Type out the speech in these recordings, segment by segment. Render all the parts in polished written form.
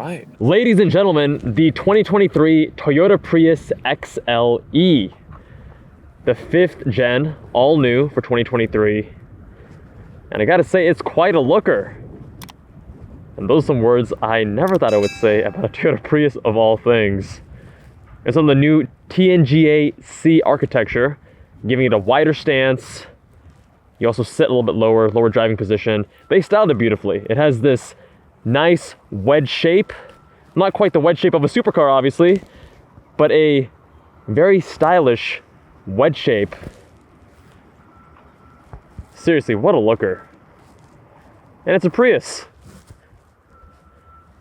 right. Ladies and gentlemen, the 2023 Toyota Prius XLE. The 5th gen, all new for 2023. And I gotta say, it's quite a looker. And those are some words I never thought I would say about a Toyota Prius of all things. It's on the new TNGA-C architecture, giving it a wider stance. You also sit a little bit lower driving position. They styled it beautifully. It has this nice wedge shape. Not quite the wedge shape of a supercar, obviously, but a very stylish wedge shape. Seriously, what a looker. And it's a Prius.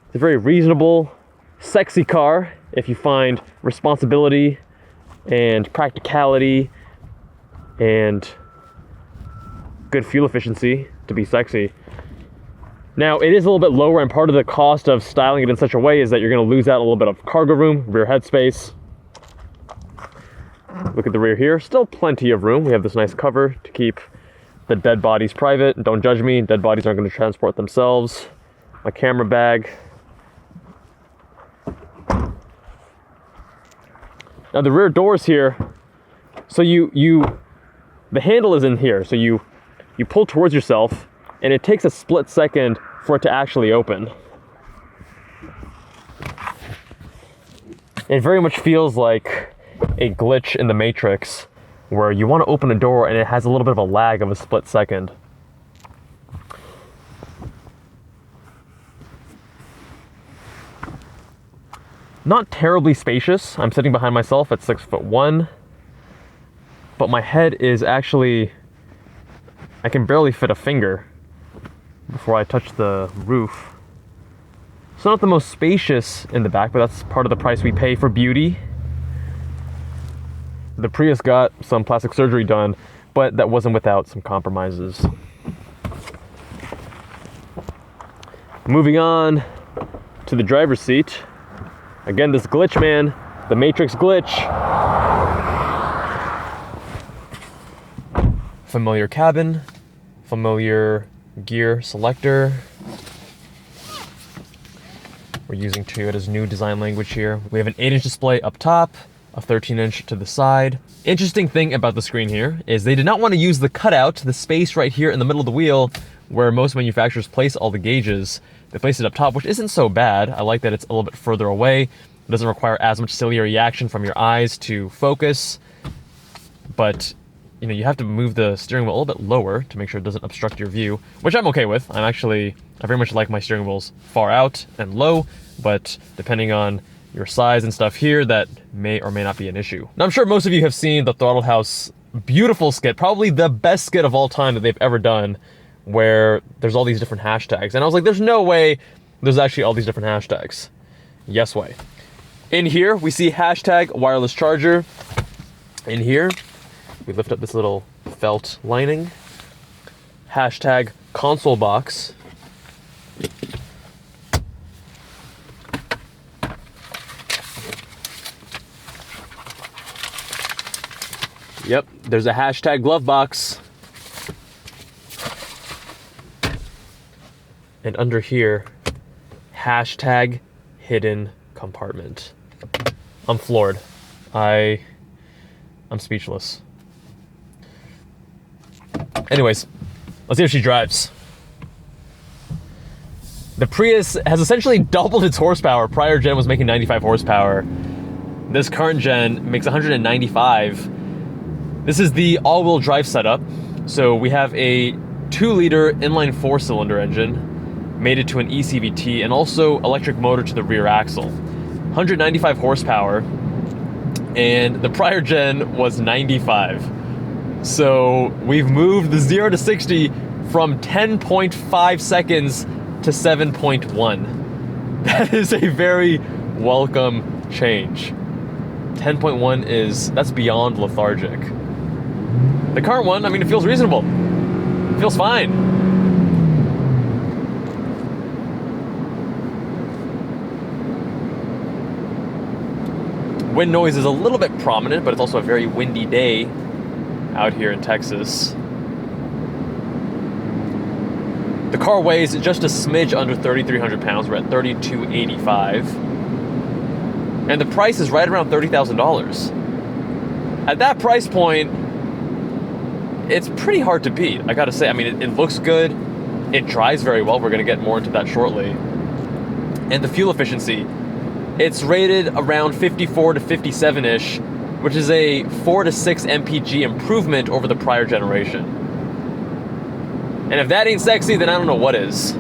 It's a very reasonable, sexy car if you find responsibility and practicality and good fuel efficiency to be sexy. Now, it is a little bit lower, and part of the cost of styling it in such a way is that you're going to lose out a little bit of cargo room, rear headspace. Look at the rear here, still plenty of room. We have this nice cover to keep the dead bodies private. Don't judge me, dead bodies aren't going to transport themselves. My camera bag. Now the rear doors here, so the handle is in here, so you pull towards yourself, and it takes a split second for it to actually open. It very much feels like a glitch in the Matrix, where you want to open a door and it has a little bit of a lag of a split second. Not terribly spacious. I'm sitting behind myself at 6'1", but my head is actually, I can barely fit a finger before I touch the roof. It's not the most spacious in the back, but that's part of the price we pay for beauty. The Prius got some plastic surgery done, but that wasn't without some compromises. Moving on to the driver's seat. Again, this glitch, man, the Matrix glitch. Familiar cabin, familiar gear selector. We're using Toyota's new design language here. We have an 8-inch display up top, a 13-inch to the side. Interesting thing about the screen here is they did not want to use the cutout, the space right here in the middle of the wheel, where most manufacturers place all the gauges. They place it up top, which isn't so bad. I like that it's a little bit further away. It doesn't require as much ciliary action from your eyes to focus, but you know, you have to move the steering wheel a little bit lower to make sure it doesn't obstruct your view, which I'm okay with. I very much like my steering wheels far out and low, but depending on your size and stuff here, that may or may not be an issue. Now, I'm sure most of you have seen the Throttle House beautiful skit, probably the best skit of all time that they've ever done, where there's all these different hashtags. And I was like, there's no way there's actually all these different hashtags. Yes way. In here, we see hashtag wireless charger. In here, we lift up this little felt lining. Hashtag console box. Yep, there's a hashtag glove box. And under here, hashtag hidden compartment. I'm floored. I'm speechless. Anyways, let's see how she drives. The Prius has essentially doubled its horsepower. Prior gen was making 95 horsepower. This current gen makes 195. This is the all-wheel drive setup. So we have a 2-liter inline 4-cylinder engine, mated to an ECVT, and also electric motor to the rear axle. 195 horsepower, and the prior gen was 95. So we've moved the 0 to 60 from 10.5 seconds to 7.1. That is a very welcome change. 10.1 that's beyond lethargic. The current one, I mean, it feels reasonable. It feels fine. Wind noise is a little bit prominent, but it's also a very windy day out here in Texas. The The car weighs just a smidge under 3,300 pounds. We're at 3,285. And the price is right around $30,000. At that price point, it's pretty hard to beat, I gotta say. I mean, it looks good. It drives very well. We're gonna get more into that shortly. And the fuel efficiency, it's rated around 54 to 57-ish, which is a 4 to 6 mpg improvement over the prior generation. And if that ain't sexy, then I don't know what is.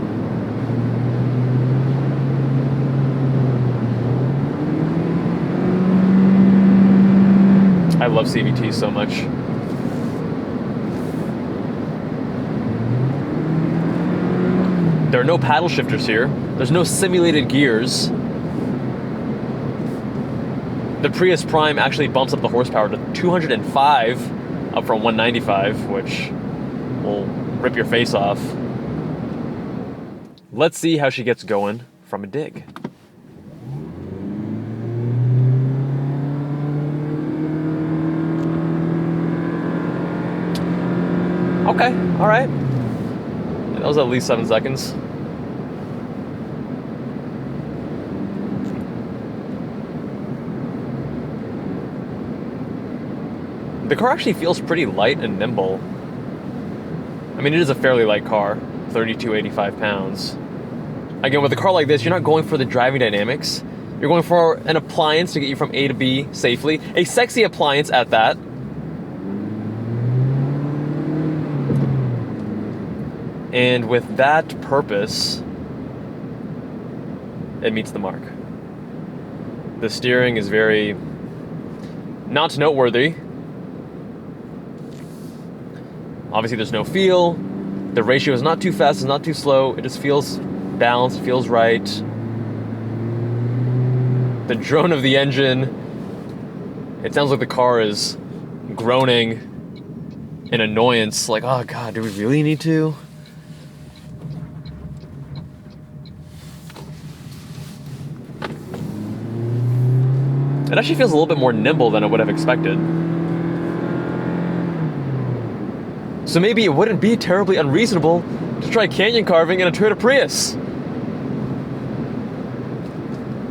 I love CVTs so much. There are no paddle shifters here. There's no simulated gears. The Prius Prime actually bumps up the horsepower to 205, up from 195, which will rip your face off. Let's see how she gets going from a dig. Okay, all right. That was at least 7 seconds. The car actually feels pretty light and nimble. I mean, it is a fairly light car, 3,285 pounds. Again, with a car like this, you're not going for the driving dynamics. You're going for an appliance to get you from A to B safely. A sexy appliance at that. And with that purpose, it meets the mark. The steering is very not noteworthy. Obviously, there's no feel. The ratio is not too fast, it's not too slow. It just feels balanced, feels right. The drone of the engine, it sounds like the car is groaning in annoyance. Like, oh God, do we really need to? It actually feels a little bit more nimble than I would have expected. So maybe it wouldn't be terribly unreasonable to try canyon carving in a Toyota Prius.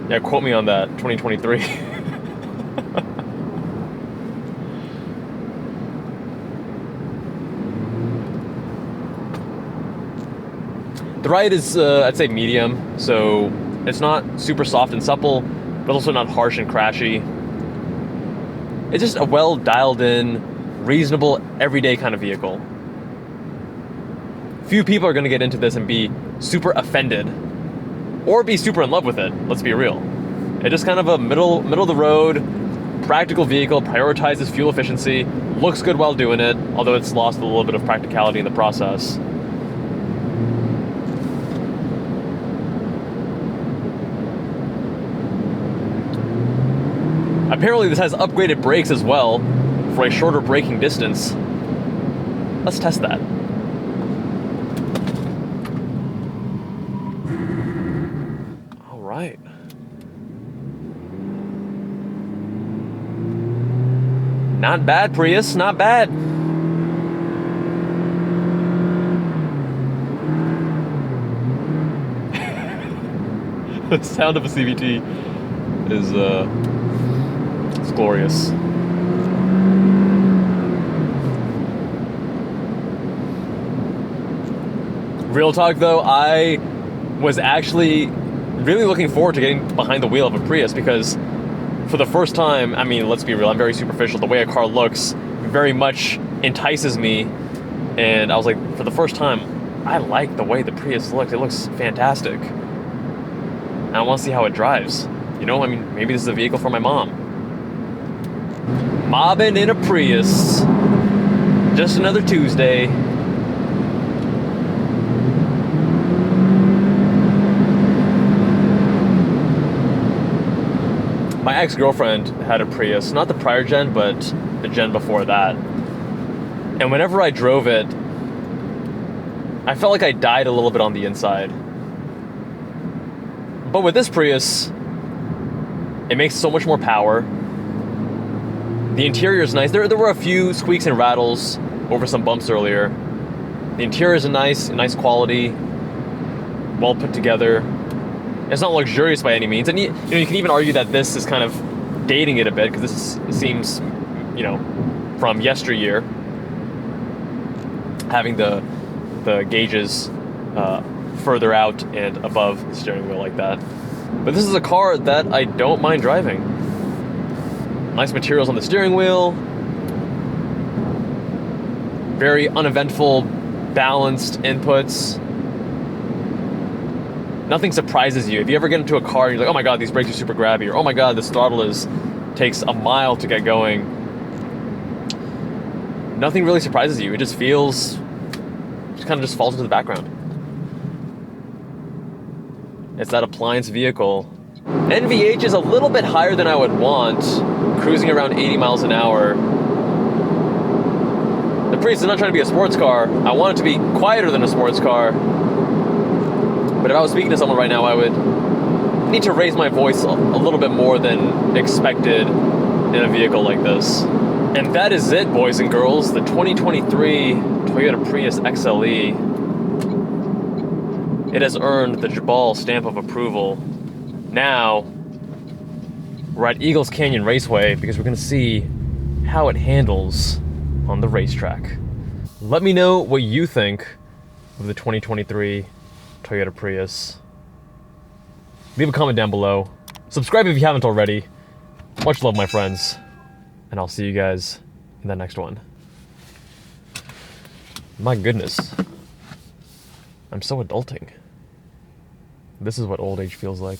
Yeah, quote me on that, 2023. The ride is, I'd say medium, so it's not super soft and supple, but also not harsh and crashy. It's just a well dialed in, reasonable, everyday kind of vehicle. Few people are going to get into this and be super offended or be super in love with it. Let's be real. It's just kind of a middle of the road, practical vehicle, prioritizes fuel efficiency, looks good while doing it, although it's lost a little bit of practicality in the process. Apparently this has upgraded brakes as well for a shorter braking distance. Let's test that. All right. Not bad, Prius, not bad. The sound of a CVT is it's glorious. Real talk though, I was actually really looking forward to getting behind the wheel of a Prius because for the first time, I mean, let's be real, I'm very superficial. The way a car looks very much entices me. And I was like, for the first time, I like the way the Prius looks. It looks fantastic. And I want to see how it drives. You know, I mean, maybe this is a vehicle for my mom. Mobbing in a Prius. Just another Tuesday. My ex-girlfriend had a Prius, not the prior gen, but the gen before that. And whenever I drove it, I felt like I died a little bit on the inside. But with this Prius, it makes so much more power. The interior is nice. There were a few squeaks and rattles over some bumps earlier. The interior is nice quality. well put together. It's not luxurious by any means, and you can even argue that this is kind of dating it a bit, because this seems, from yesteryear, having the gauges further out and above the steering wheel like that. But this is a car that I don't mind driving. Nice materials on the steering wheel. Very uneventful, balanced inputs. Nothing surprises you. If you ever get into a car and you're like, oh my god, these brakes are super grabby, or oh my god, this throttle takes a mile to get going, nothing really surprises you. It just kind of falls into the background. It's that appliance vehicle. NVH is a little bit higher than I would want, cruising around 80 miles an hour. The Prius is not trying to be a sports car. I want it to be quieter than a sports car. But if I was speaking to someone right now, I would need to raise my voice a little bit more than expected in a vehicle like this. And that is it, boys and girls. The 2023 Toyota Prius XLE. It has earned the Jubbal stamp of approval. Now, we're at Eagles Canyon Raceway because we're going to see how it handles on the racetrack. Let me know what you think of the 2023 Toyota Prius. Leave a comment down below. Subscribe if you haven't already. Much love, my friends. And I'll see you guys in the next one. My goodness. I'm so adulting. This is what old age feels like.